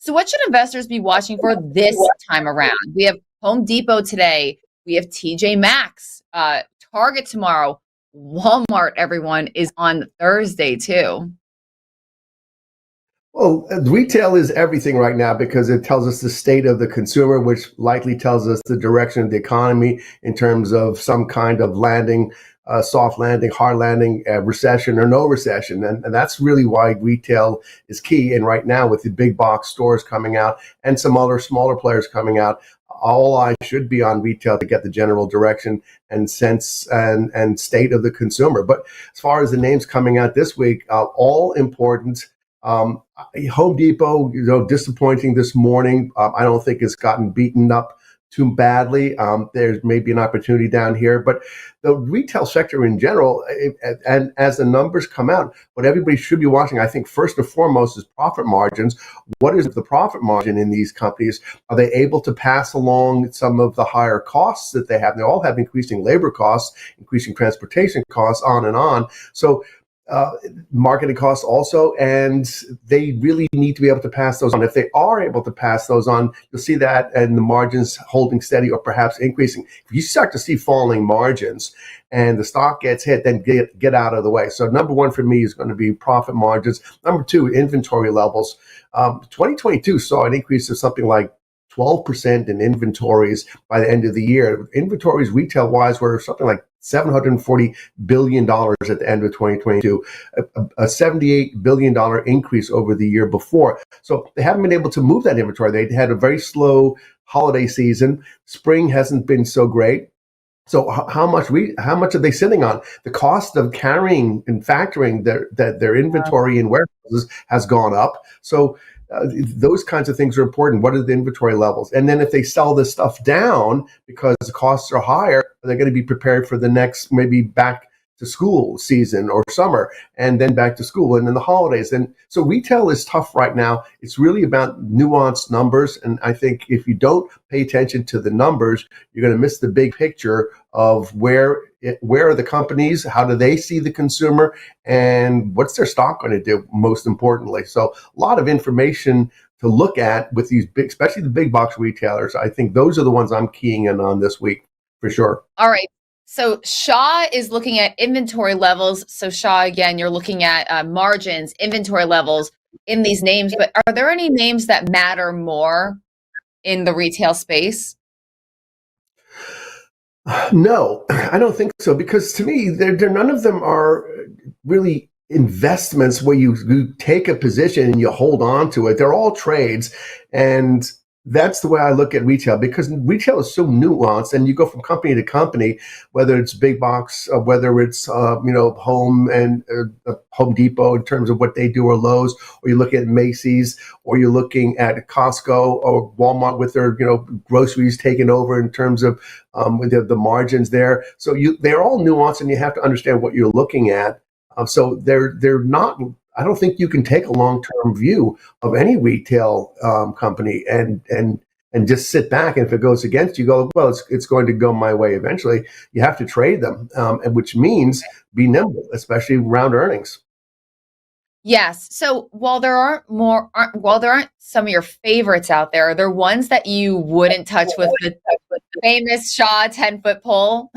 So what should investors be watching for this time around? We have Home Depot today. We have TJ Maxx, Target tomorrow. Walmart, everyone, is on Thursday too. Well, retail is everything right now because it tells us the state of the consumer, which likely tells us the direction of the economy in terms of some kind of landing, soft landing, hard landing, recession or no recession. And that's really why retail is key. And right now with the big box stores coming out and some other smaller players coming out, all eyes should be on retail to get the general direction and sense and state of the consumer. But as far as the names coming out this week, all important. Home Depot, disappointing this morning. I don't think it's gotten beaten up too badly. There's maybe an opportunity down here, but the retail sector in general, and as the numbers come out, what everybody should be watching, I think, first and foremost, is profit margins. What is the profit margin in these companies? Are they able to pass along some of the higher costs that they have? They all have increasing labor costs, increasing transportation costs, on and on. So marketing costs also, and they really need to be able to pass those on. If they are able to pass those on, you'll see that and the margins holding steady or perhaps increasing. If you start to see falling margins and the stock gets hit, then get out of the way. So number one for me is going to be profit margins. Number two, inventory levels. 2022 saw an increase of something like 12% in inventories by the end of the year. Inventories retail-wise were something like $740 billion at the end of 2022, a $78 billion increase over the year before. So they haven't been able to move that inventory. They had a very slow holiday season. Spring hasn't been so great. So how much are they sitting on? The cost of carrying and factoring their inventory in warehouses has gone up. So those kinds of things are important. What are the inventory levels? And then if they sell this stuff down because the costs are higher, they're going to be prepared for the next maybe back to school season or summer and then back to school and then the holidays. And so retail is tough right now. It's really about nuanced numbers. And I think if you don't pay attention to the numbers, you're going to miss the big picture of where are the companies, how do they see the consumer, and what's their stock going to do, most importantly. So a lot of information to look at with these big, especially the big box retailers. I think those are the ones I'm keying in on this week for sure. All right. So Shaw is looking at inventory levels. So Shaw, again, you're looking at margins, inventory levels in these names. But are there any names that matter more in the retail space? No, I don't think so, because to me, they're none of them are really investments where you take a position and you hold on to it. They're all trades. And that's the way I look at retail, because retail is so nuanced and you go from company to company, whether it's big box, whether it's, Home and Home Depot in terms of what they do, or Lowe's, or you look at Macy's, or you're looking at Costco or Walmart with their, groceries taken over in terms of with the margins there. So they're all nuanced and you have to understand what you're looking at. So they're not, I don't think you can take a long-term view of any retail company and just sit back. And if it goes against you, go, well, it's going to go my way eventually. You have to trade them, and which means be nimble, especially around earnings. Yes. So while there aren't some of your favorites out there, are there ones that you wouldn't touch with the famous Shaw 10-foot pole?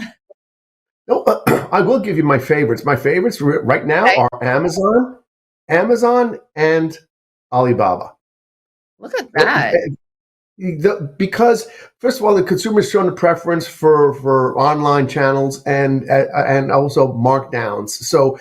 No, I will give you my favorites. My favorites right now are Amazon and Alibaba. Look at that. Because first of all, the consumer's shown a preference for online channels and also markdowns. So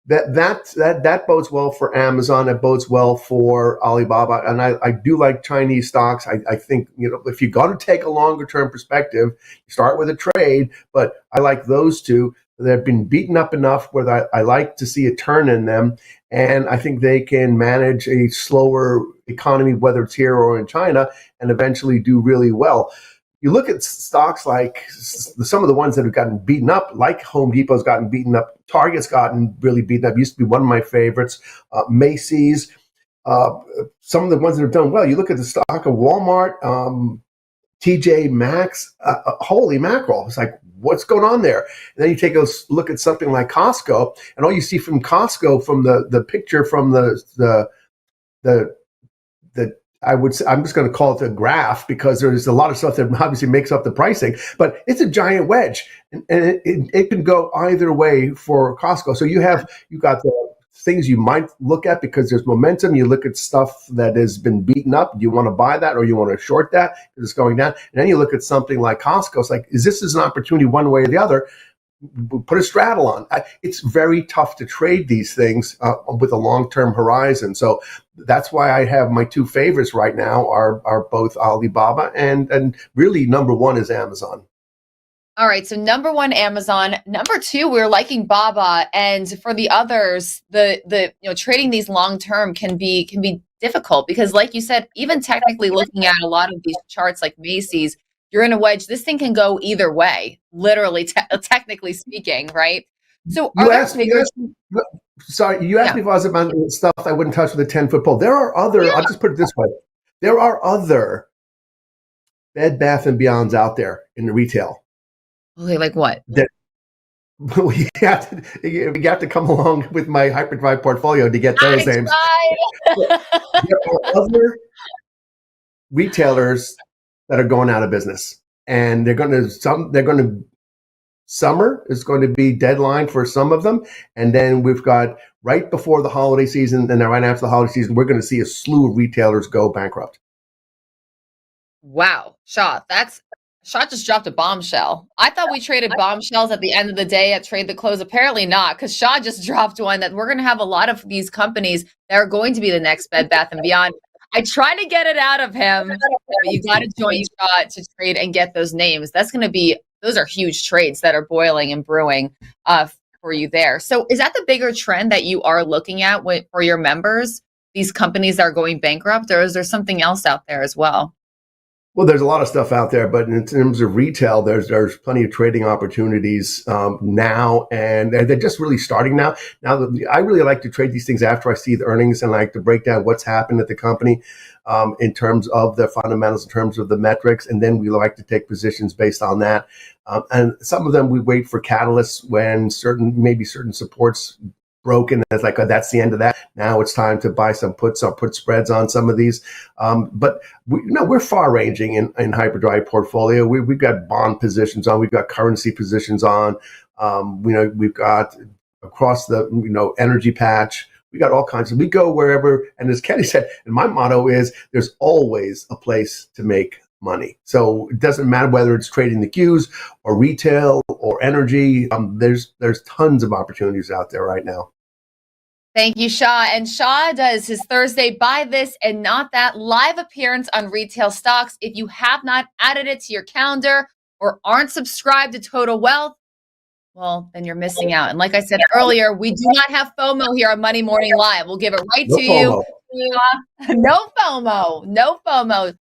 that bodes well for Amazon. It bodes well for Alibaba. And I do like Chinese stocks. I think, if you're going to take a longer term perspective, you start with a trade, but I like those two. They've been beaten up enough where I like to see a turn in them. And I think they can manage a slower economy, whether it's here or in China, and eventually do really well. You look at stocks like some of the ones that have gotten beaten up, like Home Depot's gotten beaten up, Target's gotten really beaten up, used to be one of my favorites, Macy's, some of the ones that have done well. You look at the stock of Walmart, TJ Maxx, holy mackerel. It's like, what's going on there? And then you take a look at something like Costco, and all you see from Costco, from the picture from the I'm just going to call it a graph because there's a lot of stuff that obviously makes up the pricing, but it's a giant wedge, and it can go either way for Costco. So you got the things you might look at because there's momentum. You look at stuff that has been beaten up. Do you want to buy that or you want to short that because it's going down? And then you look at something like Costco. It's like, is this an opportunity one way or the other? Put a straddle on. It's very tough to trade these things with a long-term horizon. So that's why I have my two favorites right now are both Alibaba and really number one is Amazon. All right, so number one, Amazon. Number two, we're liking BABA, and for the others, the trading these long term can be difficult because, like you said, even technically looking at a lot of these charts like Macy's, you're in a wedge. This thing can go either way, literally, technically speaking, right? So, are You there asked, you bigger? asked sorry, you asked Yeah, me if I was about stuff I wouldn't touch with a 10-foot pole. There are other, yeah. I'll just put it this way. There are other Bed Bath and Beyonds out there in the retail Okay, like what? that you have to come along with my hyperdrive portfolio to get those I names. tried. There are other retailers that are going out of business, and summer is going to be deadline for some of them, and then we've got right before the holiday season, and then right after the holiday season, we're going to see a slew of retailers go bankrupt. Wow, Shaw just dropped a bombshell. I thought we traded bombshells at the end of the day at Trade the Close. Apparently not, because Shaw just dropped one that we're going to have a lot of these companies that are going to be the next Bed Bath and Beyond. I tried to get it out of him, but you got to join Shaw to trade and get those names. Those are huge trades that are boiling and brewing for you there. So is that the bigger trend that you are looking at for your members? These companies that are going bankrupt, or is there something else out there as well? Well, there's a lot of stuff out there, but in terms of retail, there's plenty of trading opportunities now, and they're just really starting now. Now, I really like to trade these things after I see the earnings and like to break down what's happened at the company in terms of the fundamentals, in terms of the metrics, and then we like to take positions based on that. And some of them we wait for catalysts when certain supports broken. It's like, oh, that's the end of that. Now it's time to buy some puts or put spreads on some of these. But we're far ranging in hyperdrive portfolio. We've got bond positions on. We've got currency positions on. We've got across the energy patch. We got all kinds of. We go wherever. And as Kenny said, and my motto is, there's always a place to make money. So it doesn't matter whether it's trading the Qs or retail or energy. There's tons of opportunities out there right now. Thank you, Shaw. And Shaw does his Thursday Buy This and Not That live appearance on retail stocks. If you have not added it to your calendar or aren't subscribed to Total Wealth, well, then you're missing out. And like I said earlier, we do not have FOMO here on Monday Morning Live. We'll give it right No to you. FOMO. No FOMO. No FOMO.